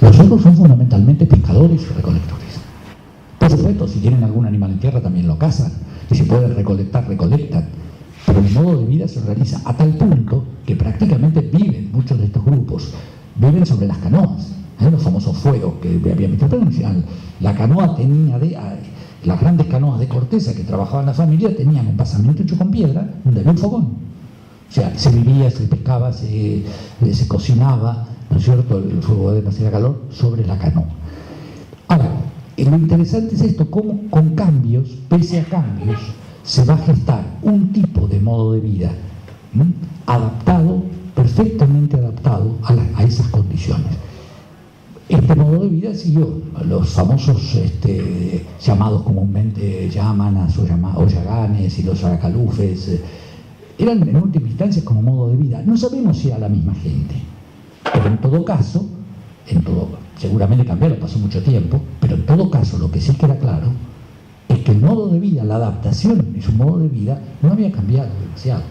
Los otros son fundamentalmente pescadores y recolectores. Por supuesto, si tienen algún animal en tierra también lo cazan, y si pueden recolectar, recolectan. Pero el modo de vida se realiza a tal punto que prácticamente viven muchos de estos grupos, viven sobre las canoas, los famosos fueros que había visto. La canoa tenía, las grandes canoas de corteza que trabajaban la familia tenían un basamento hecho con piedra donde había un fogón. O sea, se vivía, se pescaba, se cocinaba, ¿no es cierto?, el fuego de demasiada calor sobre la canoa. Ahora, lo interesante es esto, cómo con cambios, pese a cambios, se va a gestar un tipo de modo de vida adaptado, perfectamente adaptado a esas condiciones. Este modo de vida siguió los famosos llamados comúnmente yámanas o yaganes y los aracalufes. Eran en última instancia como modo de vida. No sabemos si era la misma gente, pero en todo caso, seguramente cambiaron, pasó mucho tiempo, pero en todo caso lo que sí queda claro es que el modo de vida, la adaptación de su modo de vida no había cambiado demasiado.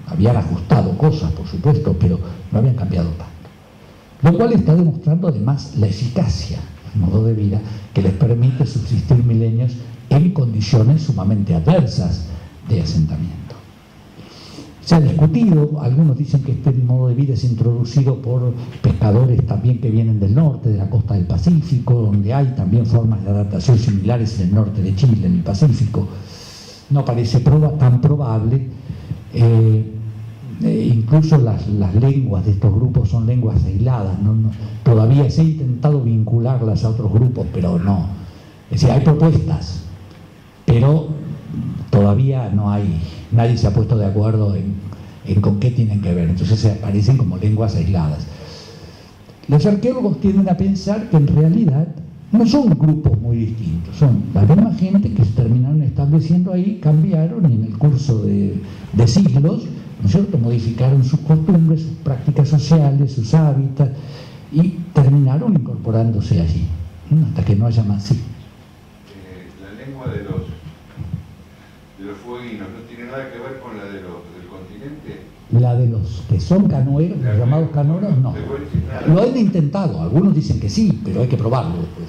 Habían ajustado cosas, por supuesto, pero no habían cambiado tanto. Lo cual está demostrando además la eficacia del modo de vida que les permite subsistir milenios en condiciones sumamente adversas de asentamiento. Se ha discutido, algunos dicen que este modo de vida es introducido por pescadores también que vienen del norte, de la costa del Pacífico, donde hay también formas de adaptación similares en el norte de Chile, en el Pacífico. No parece tan probable. Incluso las lenguas de estos grupos son lenguas aisladas. Todavía se ha intentado vincularlas a otros grupos, pero no. Es decir, hay propuestas, pero todavía no hay, nadie se ha puesto de acuerdo en con qué tienen que ver. Entonces se aparecen como lenguas aisladas. Los arqueólogos tienden a pensar que en realidad no son grupos muy distintos, son la misma gente que se terminaron estableciendo ahí, cambiaron y en el curso de siglos, ¿no es cierto?, modificaron sus costumbres, sus prácticas sociales, sus hábitats y terminaron incorporándose allí, hasta que no haya más. Sí. La lengua de los fueguinos no tiene nada que ver con la del continente. La de los que son canoeros, los llamados canoeros, no. Lo han intentado, algunos dicen que sí, pero hay que probarlo después.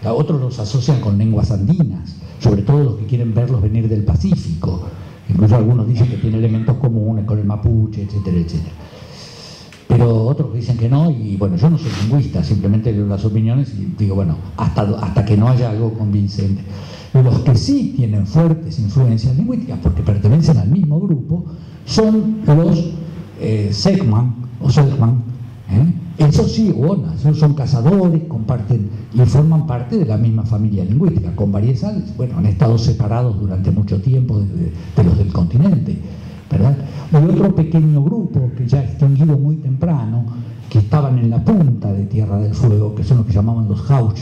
Otros los asocian con lenguas andinas, sobre todo los que quieren verlos venir del Pacífico. Incluso algunos dicen que tiene elementos comunes con el mapuche, etcétera, etcétera. Pero otros dicen que no, y bueno, yo no soy lingüista, simplemente leo las opiniones y digo, bueno, hasta que no haya algo convincente. Los que sí tienen fuertes influencias lingüísticas, porque pertenecen al mismo grupo, son los Selkman o Selkman. Esos sí, esos son cazadores, comparten y forman parte de la misma familia lingüística, con variedades, bueno, han estado separados durante mucho tiempo de los del continente, ¿verdad? Hay otro pequeño grupo que ya extinguido muy temprano, que estaban en la punta de Tierra del Fuego, que son los que llamaban los Jauch,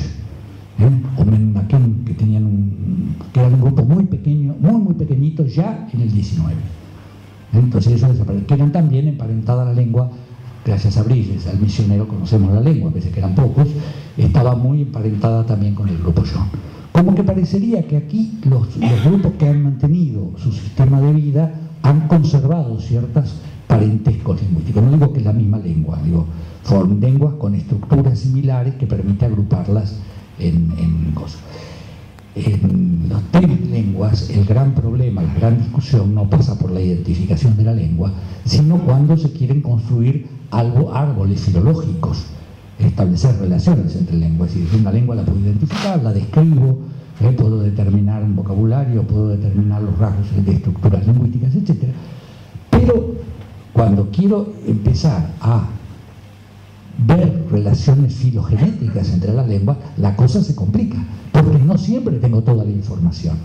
o Menmaquén, que eran un grupo muy pequeño, muy pequeñito ya en el 19. Entonces ellos desaparecieron, que eran también emparentada a la lengua, gracias a Brilles, al misionero conocemos la lengua, a veces que eran pocos, estaba muy emparentada también con el grupo John. Como que parecería que aquí los grupos que han mantenido su sistema de vida han conservado ciertas parentescos lingüísticos. No digo que es la misma lengua, digo, forman lenguas con estructuras similares que permite agruparlas en cosas. En las tres lenguas, el gran problema, la gran discusión no pasa por la identificación de la lengua, sino cuando se quieren construir árboles filológicos, establecer relaciones entre lenguas. Es decir, una lengua la puedo identificar, la describo, puedo determinar un vocabulario, puedo determinar los rasgos de estructuras lingüísticas, etc. Pero cuando quiero empezar a ver relaciones filogenéticas entre las lenguas, la cosa se complica, porque no siempre tengo toda la información.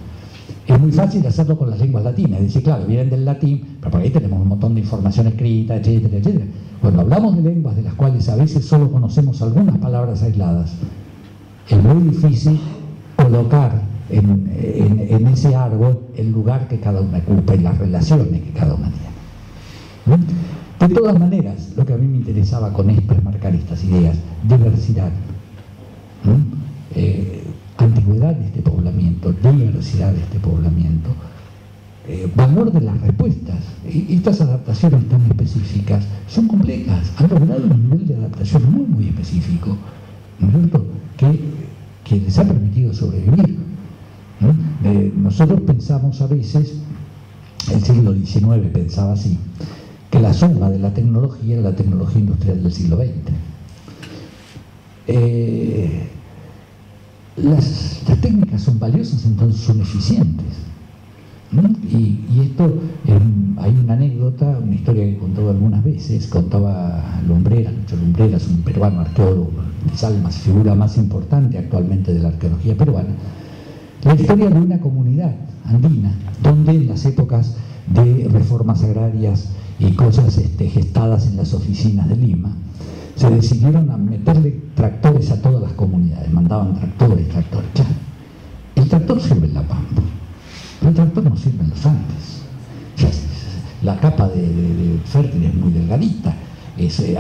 Es muy fácil hacerlo con las lenguas latinas, es decir, claro, vienen del latín, pero por ahí tenemos un montón de información escrita, etcétera, etcétera. Cuando hablamos de lenguas de las cuales a veces solo conocemos algunas palabras aisladas, es muy difícil colocar en ese árbol el lugar que cada una ocupa y las relaciones que cada una tiene. De todas maneras, lo que a mí me interesaba con esto es marcar estas ideas: diversidad, antigüedad de este poblamiento, diversidad de este poblamiento, valor de las respuestas. Estas adaptaciones tan específicas son complejas, han logrado un nivel de adaptación muy específico, ¿no es cierto?, que les ha permitido sobrevivir, ¿no? Nosotros pensamos a veces, el siglo XIX pensaba así, que la suma de la tecnología era la tecnología industrial del siglo XX. Las técnicas son valiosas, entonces son eficientes, ¿no? Y esto, hay una anécdota, una historia que contaba algunas veces, contaba Lumbreras, Lucho Lumbreras, un peruano arqueólogo, quizá la figura más importante actualmente de la arqueología peruana, la historia de una comunidad andina, donde en las épocas de reformas agrarias y cosas gestadas en las oficinas de Lima, se decidieron a meterle tractores a todas las comunidades, mandaban tractores, claro. El tractor sirve en la Pampa, pero el tractor no sirve en los Andes. La capa de fértil es muy delgadita,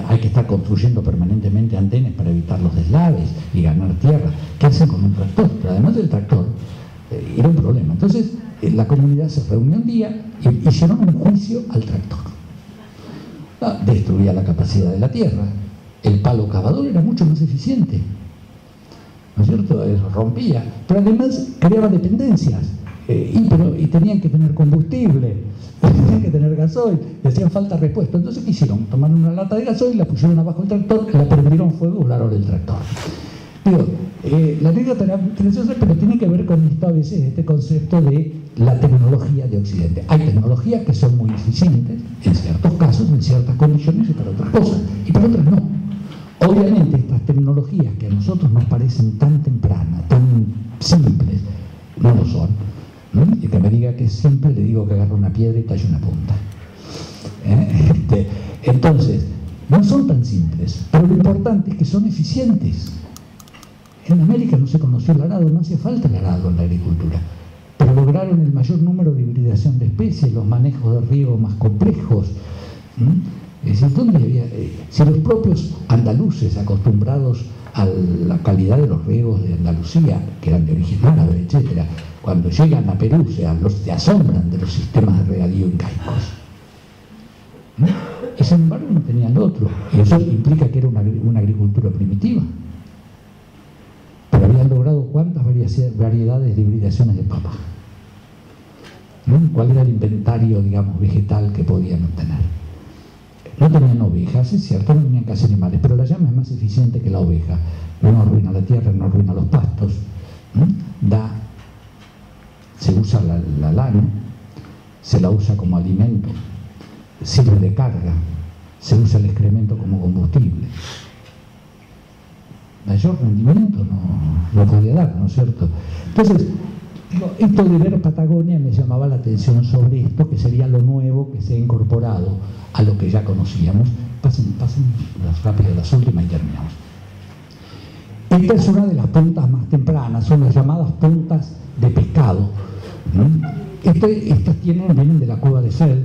hay que estar construyendo permanentemente andenes para evitar los deslaves y ganar tierra. ¿Qué hacen con un tractor? Pero además del tractor, era un problema. Entonces, la comunidad se reunió un día y hicieron un juicio al tractor. Destruía la capacidad de la tierra. El palo cavador era mucho más eficiente, ¿no es cierto? Eso rompía, pero además creaba dependencias, y tenían que tener combustible, tenían que tener gasoil, le hacían falta repuesto. Entonces, ¿qué hicieron? Tomaron una lata de gasoil, la pusieron abajo del tractor, la prendieron fuego y volaron el tractor. Digo, la anécdota era graciosa, pero tiene que ver con esto a veces, este concepto de la tecnología de Occidente. Hay tecnologías que son muy eficientes, en ciertos casos, en ciertas condiciones y para otras cosas, y para otras no. Obviamente estas tecnologías que a nosotros nos parecen tan tempranas, tan simples, no lo son, ¿no? Y que me diga que es simple, le digo que agarra una piedra y talla una punta. Entonces, no son tan simples, pero lo importante es que son eficientes. En América no se conoció el arado, no hacía falta el arado en la agricultura, pero lograron el mayor número de hibridación de especies, los manejos de riego más complejos. Es decir, ¿dónde había, si los propios andaluces, acostumbrados a la calidad de los riegos de Andalucía, que eran de origen árabe, etcétera, cuando llegan a Perú se asombran de los sistemas de regadío incaicos, ¿no? Y sin embargo no tenían lo otro, y eso implica que era una agricultura primitiva, pero habían logrado cuántas variedades de hibridaciones de papa, ¿no? ¿Cuál era el inventario, digamos, vegetal que podían obtener? No tenían ovejas, es cierto, no tenían casi animales, pero la llama es más eficiente que la oveja. No arruina la tierra, no arruina los pastos, ¿no? Se usa la lana, se la usa como alimento, sirve de carga, se usa el excremento como combustible. Mayor rendimiento no lo podía dar, ¿no es cierto? Entonces, esto de ver Patagonia me llamaba la atención sobre esto, que sería lo nuevo que se ha incorporado a lo que ya conocíamos. Pasen rápido las últimas y terminamos. Esta es una de las puntas más tempranas, son las llamadas puntas de pescado, ¿no? Estas vienen de la cueva de Feld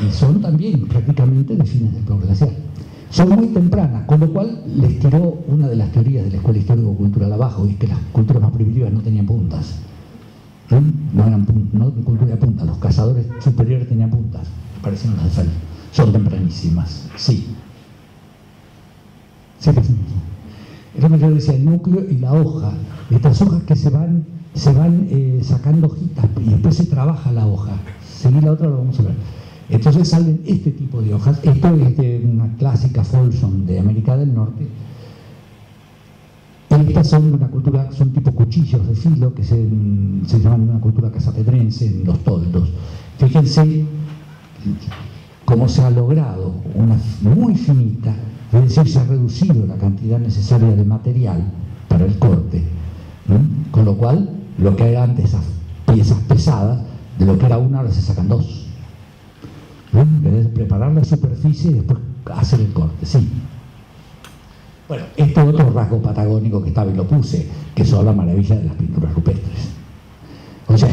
y son también prácticamente de fines del proglacial. Son muy tempranas, con lo cual les tiró una de las teorías de la Escuela Histórico-Cultural abajo, y es que las culturas más primitivas no tenían puntas. No eran cultura de punta, los cazadores superiores tenían puntas, parecían las de Feld. Son tempranísimas, sí. Sí. Es lo que yo decía, el núcleo y la hoja. Estas hojas que se van sacando hojitas y después se trabaja la hoja. Seguí la otra, lo vamos a ver. Entonces salen este tipo de hojas. Esto es de una clásica Folsom de América del Norte. Estas son de una cultura, son tipo cuchillos de filo que se llaman una cultura casapedrense en los toldos. Fíjense cómo se ha logrado una muy finita, es decir, se ha reducido la cantidad necesaria de material para el corte, ¿no? Con lo cual, lo que era antes esas piezas pesadas, de lo que era una, ahora se sacan dos, ¿no? Debes preparar la superficie y después hacer el corte, sí. Bueno, este otro rasgo patagónico que estaba y lo puse, que son la maravilla de las pinturas rupestres. O sea,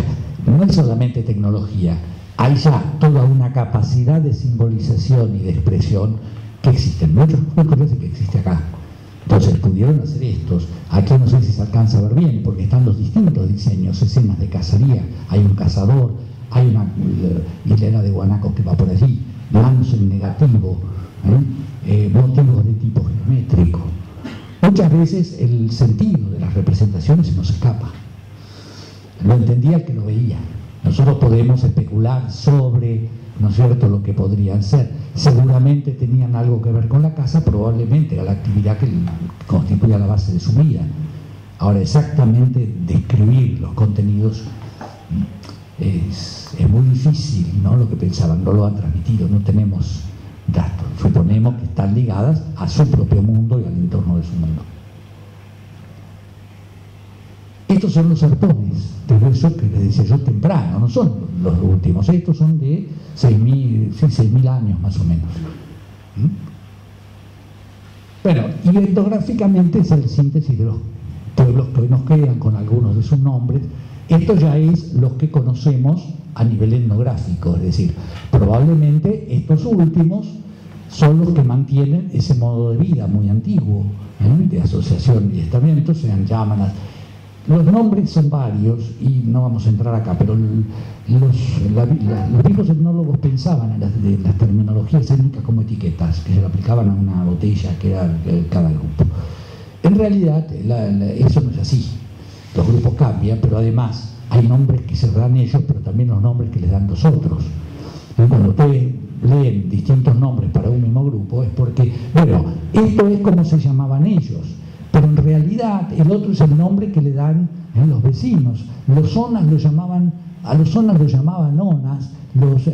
no es solamente tecnología, hay ya toda una capacidad de simbolización y de expresión que existe en muchos culturas y que existe acá. Entonces pudieron hacer estos. Aquí no sé si se alcanza a ver bien, porque están los distintos diseños, escenas de cacería, hay un cazador, hay una hilera de guanacos que va por allí, manos en negativo, motivos de tipo geométrico, Muchas veces el sentido de las representaciones se nos escapa. Lo entendía el que lo veía. Nosotros podemos especular sobre, ¿no es cierto?, lo que podrían ser. Seguramente tenían algo que ver con la casa, probablemente era la actividad que constituía la base de su vida. Ahora, exactamente describir los contenidos es muy difícil, ¿no? Lo que pensaban, no lo han transmitido, no tenemos datos. Suponemos que están ligadas a su propio mundo y al entorno de su mundo. Estos son los arpones, pero eso que les decía yo temprano, no son los últimos, estos son de 6.000 años más o menos. Bueno, y etnográficamente es el síntesis de los pueblos que hoy nos quedan con algunos de sus nombres. Esto ya es los que conocemos a nivel etnográfico, es decir, probablemente estos últimos son los que mantienen ese modo de vida muy antiguo, de asociación y estamentos, sean llamadas. Los nombres son varios y no vamos a entrar acá, pero los viejos etnólogos pensaban en las terminologías étnicas como etiquetas que se le aplicaban a una botella que era cada grupo. En realidad eso no es así. Los grupos cambian, pero además hay nombres que se dan ellos, pero también los nombres que les dan los otros. Cuando ustedes leen distintos nombres para un mismo grupo es porque, bueno, esto es como se llamaban ellos, pero en realidad el otro es el nombre que le dan los vecinos. Los zonas a los zonas los llamaban onas, los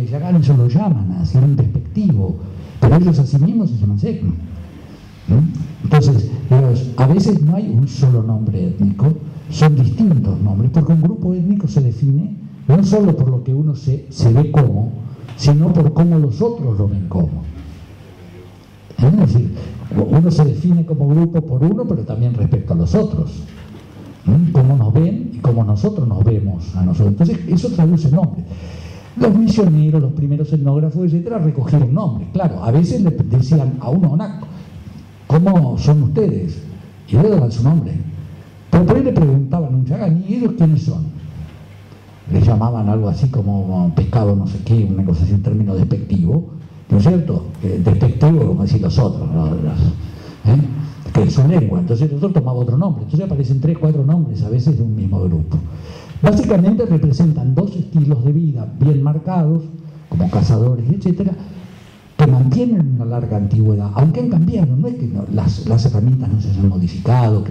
yaganes o los llamanas, era un despectivo, pero ellos a sí mismos se llaman secno. Entonces, a veces no hay un solo nombre étnico, son distintos nombres, porque un grupo étnico se define no solo por lo que uno se ve como, sino por cómo los otros lo ven como. Es decir, uno se define como grupo por uno, pero también respecto a los otros. Cómo nos ven y cómo nosotros nos vemos a nosotros. Entonces, eso traduce nombres. Los misioneros, los primeros etnógrafos, etcétera, recogieron nombres. Claro, a veces le decían a uno, ¿cómo son ustedes? Y le daban su nombre. Pero por ahí le preguntaban a un yaganí, ¿y ellos quiénes son? Le llamaban algo así como pescado, no sé qué, una cosa así, un término despectivo, ¿no es cierto? Despectivo, como decir los otros, ¿no? Que es su lengua. Entonces nosotros tomamos otro nombre. Entonces aparecen 3, 4 nombres a veces de un mismo grupo. Básicamente representan dos estilos de vida bien marcados, como cazadores, etcétera, que mantienen una larga antigüedad, aunque han cambiado. No es que las herramientas no se hayan modificado,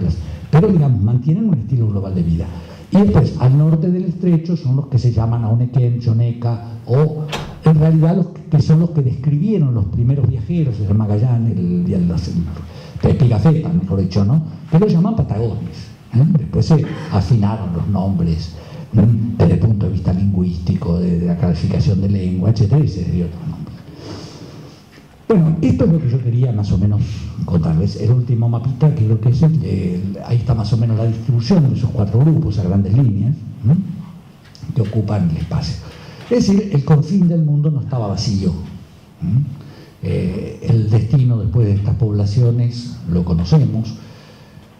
pero digamos, mantienen un estilo global de vida. Y después, al norte del estrecho, son los que se llaman Aonequén, Choneca, o en realidad los que son los que describieron los primeros viajeros, el Magallanes, el Pigafetta, mejor dicho, ¿no? Que lo llaman Patagones. Después se afinaron los nombres desde el punto de vista lingüístico, de la clasificación de lengua, etcétera, y se dio otro nombre. Bueno, esto es lo que yo quería más o menos contarles. El último mapita, que creo que es ahí está más o menos la distribución de esos 4 grupos a grandes líneas, que ocupan el espacio. Es decir, el confín del mundo no estaba vacío. El destino después de estas poblaciones lo conocemos.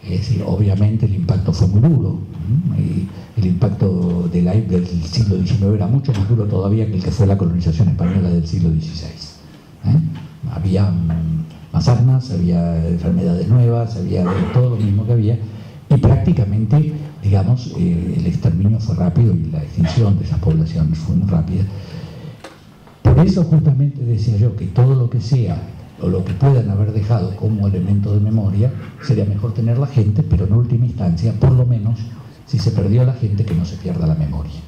Es decir, obviamente el impacto fue muy duro. El impacto del siglo XIX era mucho más duro todavía que el que fue la colonización española del siglo XVI. Había más armas, había enfermedades nuevas, había todo lo mismo que había, y prácticamente, digamos, el exterminio fue rápido y la extinción de esas poblaciones fue muy rápida. Por eso justamente decía yo que todo lo que sea o lo que puedan haber dejado como elemento de memoria, sería mejor tener la gente, pero en última instancia, por lo menos, si se perdió la gente, que no se pierda la memoria.